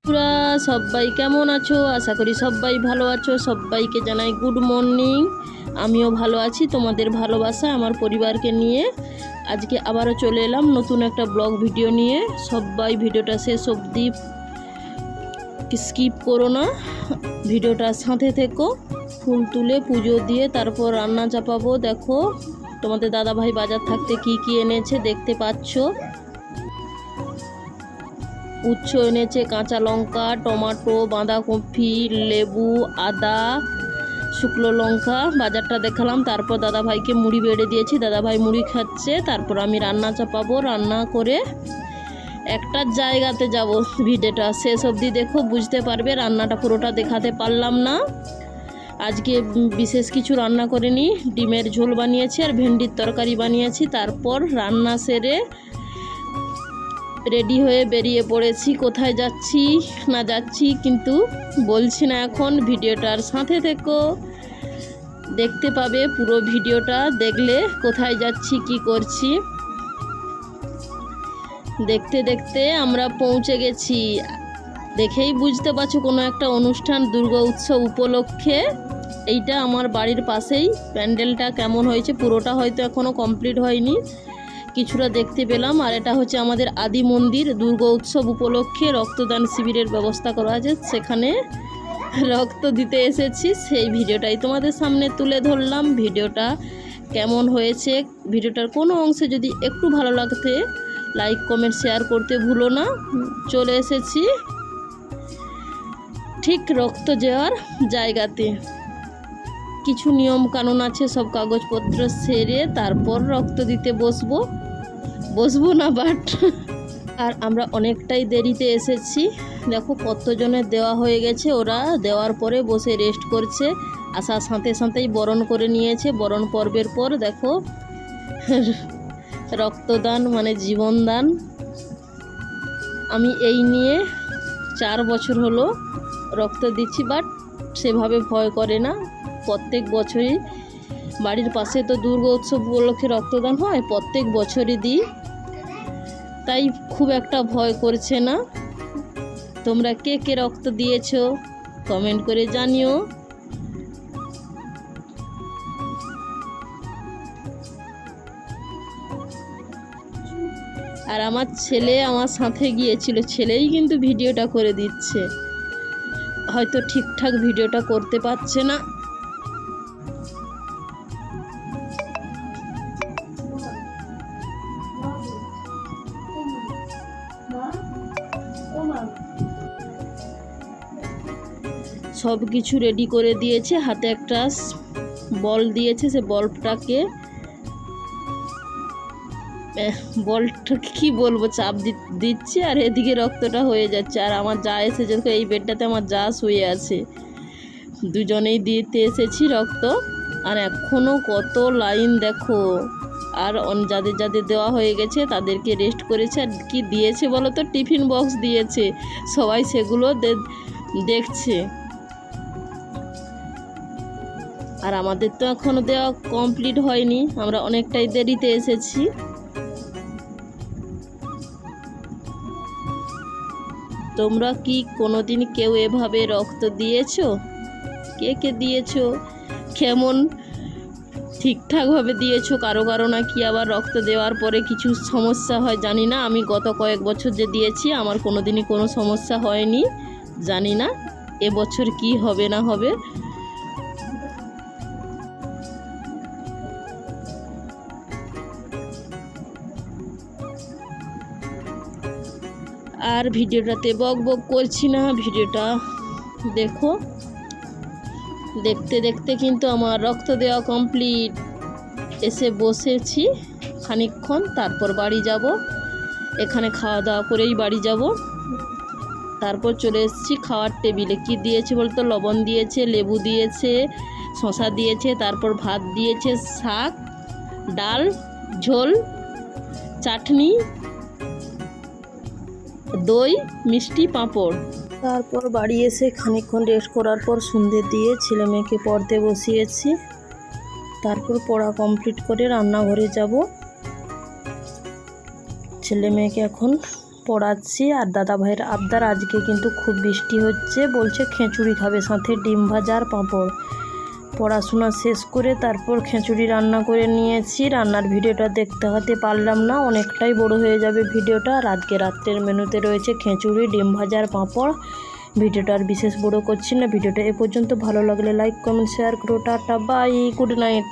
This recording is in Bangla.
তোমরা সবাই কেমন আছো? আশা করি সবাই ভালো আছো। সবাইকে জানাই গুড মর্নিং। আমিও ভালো আছি, তোমাদের ভালোবাসা আমার পরিবারকে নিয়ে আজকে আবারও চলে এলাম নতুন একটা ব্লগ ভিডিও নিয়ে। সবাই ভিডিওটা শেষ অবধি স্কিপ করো না, ভিডিওটার সাথে থেকো। ফুল তুলে পুজো দিয়ে তারপর রান্না চাপাবো। দেখো তোমাদের দাদাভাই বাজার থাকতে কি কি এনেছে দেখতে পাচ্ছ। উচ্ছে এনেছে, কাঁচা লঙ্কা, টমেটো, বাঁধাকপি, লেবু, আদা, শুকনো লঙ্কা। বাজারটা দেখালাম, তারপর দাদাভাইকে মুড়ি বেড়ে দিয়েছি, দাদাভাই মুড়ি খাচ্ছে। তারপর আমি রান্না চাপাবো, রান্না করে একটা জায়গাতে যাব। ভিডিওটা শেষ অবধি দেখো, বুঝতে পারবে। রান্নাটা পুরোটা দেখাতে পারলাম না, আজকে বিশেষ কিছু রান্না করিনি। ডিমের ঝোল বানিয়েছি আর ভেন্ডির তরকারি বানিয়েছি। তারপর রান্না সেরে রেডি হয়ে বেরিয়ে পড়েছি। কোথায় যাচ্ছি না যাচ্ছি কিন্তু বলছি না এখন, ভিডিওটার সাথে থেকো, দেখতে পাবে। পুরো ভিডিওটা দেখলে কোথায় যাচ্ছি কি করছি দেখতে দেখতে আমরা পৌঁছে গেছি। দেখেই বুঝতে পারছো কোনো একটা অনুষ্ঠান, দুর্গা উৎসব উপলক্ষে। এইটা আমার বাড়ির পাশেই। প্যান্ডেলটা কেমন হয়েছে, পুরোটা হয়তো এখনও কমপ্লিট হয়নি, কিছুটা দেখতে পেলাম। আর এটা হচ্ছে আমাদের আদি মন্দির। দুর্গা উৎসব উপলক্ষে রক্তদান শিবিরের ব্যবস্থা করা আছে, সেখানে রক্ত দিতে এসেছি। সেই ভিডিওটাই তোমাদের সামনে তুলে ধরলাম। ভিডিওটা কেমন হয়েছে, ভিডিওটার কোনো অংশে যদি একটু ভালো লাগতে লাইক কমেন্ট শেয়ার করতে ভুলো না। চলে এসেছি ঠিক রক্ত দেওয়ার জায়গাতে। কিছু নিয়ম কানুন আছে, সব কাগজপত্র সেরে তারপর রক্ত দিতে বসবো না বাট। আর আমরা অনেকটাই দেরিতে এসেছি। দেখো কতজনের দেওয়া হয়ে গেছে, ওরা দেওয়ার পরে বসে রেস্ট করছে। আসার সাথে সাথেই বরণ করে নিয়েছে। বরণ পর্বের পর দেখো রক্তদান মানে জীবনদান। আমি এই নিয়ে 4 বছর হলো রক্ত দিচ্ছি, বাট সেভাবে ভয় করে না। প্রত্যেক বছরই বাড়ির পাশে তো দুর্গা উৎসব উপলক্ষে রক্তদান হয়, প্রত্যেক বছরই দিই, তাই খুব একটা ভয় করছে না। তোমরা কে কে রক্ত দিয়েছো কমেন্ট করে জানিও। আর আমার ছেলে আমার সাথে গিয়েছিল, ছেলেই কিন্তু ভিডিওটা করে দিচ্ছে, হয়তো ঠিকঠাক ভিডিওটা করতে পারছে না। সব কিছু রেডি করে দিয়েছে। হাতে একটা বল দিয়েছে, সে বলটাকে কি বলবো, চাপ দিচ্ছে আর এদিকে রক্তটা হয়ে যাচ্ছে। আর আমার যা এসেছে, এই বেডটাতে আমার যা শুয়ে আছে, দুজনেই দিতে এসেছি রক্ত। আর এখনও কত লাইন দেখো। আর যাদের যাদের দেওয়া হয়ে গেছে তাদেরকে রেস্ট করেছে। আর কি দিয়েছে বলো তো, টিফিন বক্স দিয়েছে, সবাই সেগুলো দেখছে। আর আমাদের তো এখনও দেওয়া কমপ্লিট হয়নি, আমরা অনেকটাই দেরিতে এসেছি। তোমরা কি কোনোদিন কেউ এভাবে রক্ত দিয়েছো? কে কে দিয়েছো, কেমন ঠিকঠাকভাবে দিয়েছো? কারো নাকি আবার রক্ত দেওয়ার পরে কিছু সমস্যা হয়, জানি না। আমি গত কয়েক বছর যে দিয়েছি আমার কোনোদিনই কোনো সমস্যা হয়নি, জানি না এবছর কি হবে না হবে। আর ভিডিওটাতে বক করছি না, ভিডিওটা দেখো। দেখতে দেখতে কিন্তু আমার রক্ত দেওয়া কমপ্লিট। এসে বসেছি খানিকক্ষণ, তারপর বাড়ি যাব। এখানে খাওয়া দাওয়া করেই বাড়ি যাব। তারপর চলে এসেছি খাওয়ার টেবিলে। কি দিয়েছে বলতো, লবণ দিয়েছে, লেবু দিয়েছে, শসা দিয়েছে, তারপর ভাত দিয়েছে, শাক, ডাল, ঝোল, চাটনি, দই, মিষ্টি, পাঁপড়। তারপর বাড়ি এসে খানিকক্ষণ রেস্ট করার পর সন্ধ্যে দিয়ে ছেলে মেয়েকে পড়তে বসিয়েছি। তারপর পড়া কমপ্লিট করে রান্নাঘরে যাব। ছেলে মেয়েকে এখন পড়াচ্ছি। আর দাদা ভাইয়ের আবদার, আজকে কিন্তু খুব বৃষ্টি হচ্ছে, বলছে খিচুড়ি খাবে, সাথে ডিম ভাজা আর পাঁপড়। পড়াশোনা শেষ করে তারপর খিচুড়ি রান্না করে নিয়েছি। রান্নার ভিডিওটা দেখতে পারলাম না, অনেকটাই বড় হয়ে যাবে ভিডিওটা। আর আজকে রাত্রের মেনুতে রয়েছে খিচুড়ি, ডিম ভাজা আর পাঁপড়। ভিডিওটা আর বিশেষ বড় করছি না। ভিডিওটা এ পর্যন্ত, ভালো লাগলে লাইক কমেন্ট শেয়ার করো। Tata bye, good night.